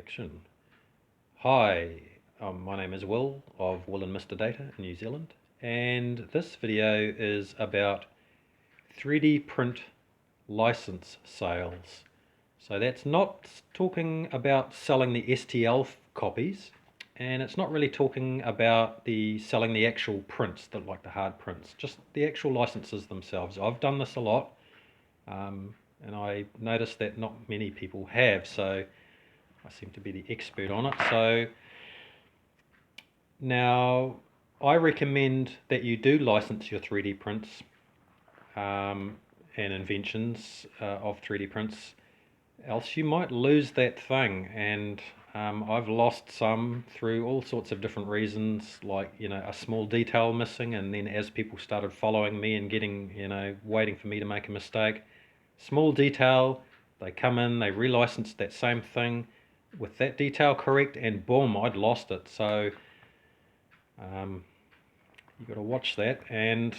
Action. Hi, my name is Will of Will and Mr. Data in New Zealand, and this video is about 3D print license sales. So that's not talking about selling the STL copies, and it's not really talking about selling the actual prints, like the hard prints, just the actual licenses themselves. I've done this a lot, and I noticed that not many people have, so I seem to be the expert on it. So now I recommend that you do license your 3D prints and inventions of 3D prints, else you might lose that thing. And I've lost some through all sorts of different reasons, like, a small detail missing, and then as people started following me and getting, waiting for me to make a mistake, small detail, they come in, they relicense that same thing with that detail correct, and boom, I'd lost it. So you got to watch that. And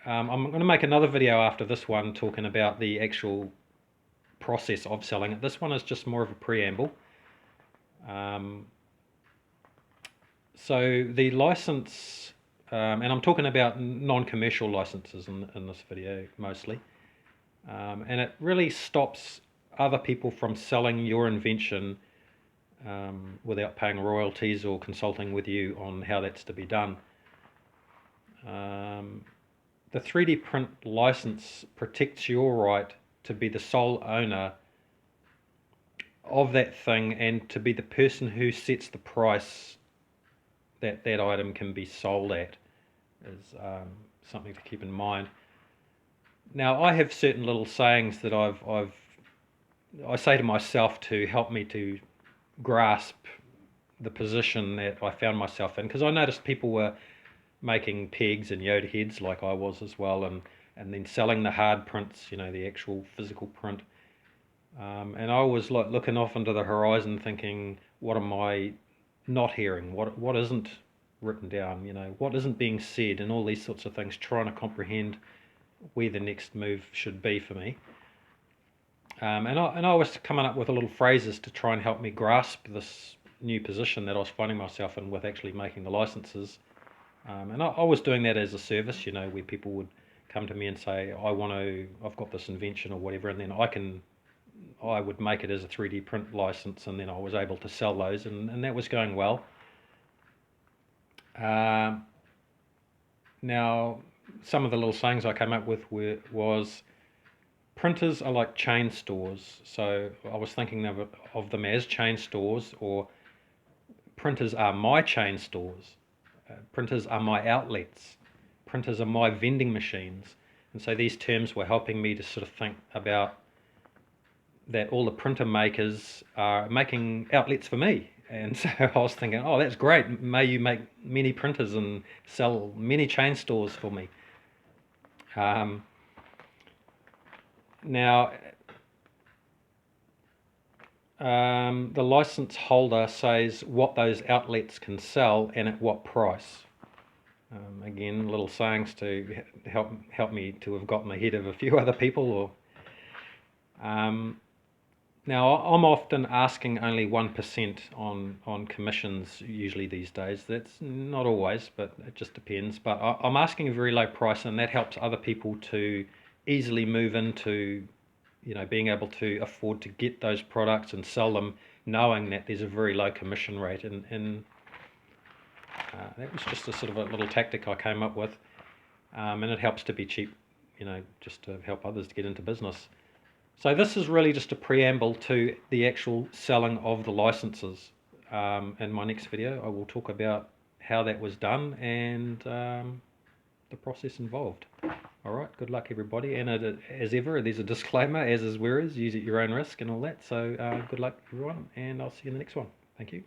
I'm going to make another video after this one talking about the actual process of selling it. This one is just more of a preamble. So the license, and I'm talking about non-commercial licenses in this video mostly, and it really stops other people from selling your invention without paying royalties or consulting with you on how that's to be done. The 3D print license protects your right to be the sole owner of that thing and to be the person who sets the price that that item can be sold at, is something to keep in mind. Now, I have certain little sayings that I say to myself to help me to grasp the position that I found myself in, because I noticed people were making pegs and Yoda heads like I was as well, and then selling the hard prints, the actual physical print. And I was like looking off into the horizon thinking, what am I not hearing? What isn't written down? What isn't being said, and all these sorts of things, trying to comprehend where the next move should be for me. And I was coming up with little phrases to try and help me grasp this new position that I was finding myself in with actually making the licenses. And I was doing that as a service, where people would come to me and say, I've got this invention or whatever, and then I would make it as a 3D print license, and then I was able to sell those, and that was going well. Now, some of the little sayings I came up with was, printers are like chain stores. So I was thinking of them as chain stores, or printers are my chain stores. Printers are my outlets. Printers are my vending machines. And so these terms were helping me to sort of think about that all the printer makers are making outlets for me. And so I was thinking, oh, that's great. May you make many printers and sell many chain stores for me. Now, the license holder says what those outlets can sell and at what price. Again, little sayings to help me to have gotten ahead of a few other people. Now, I'm often asking only 1% on commissions usually these days. That's not always, but it just depends. But I'm asking a very low price, and that helps other people to easily move into, being able to afford to get those products and sell them, knowing that there's a very low commission rate. And that was just a sort of a little tactic I came up with, and it helps to be cheap, just to help others to get into business. So this is really just a preamble to the actual selling of the licenses. In my next video, I will talk about how that was done and the process involved. All right, good luck, everybody. And as ever, there's a disclaimer, as is where is, use at your own risk and all that. So good luck, everyone, and I'll see you in the next one. Thank you.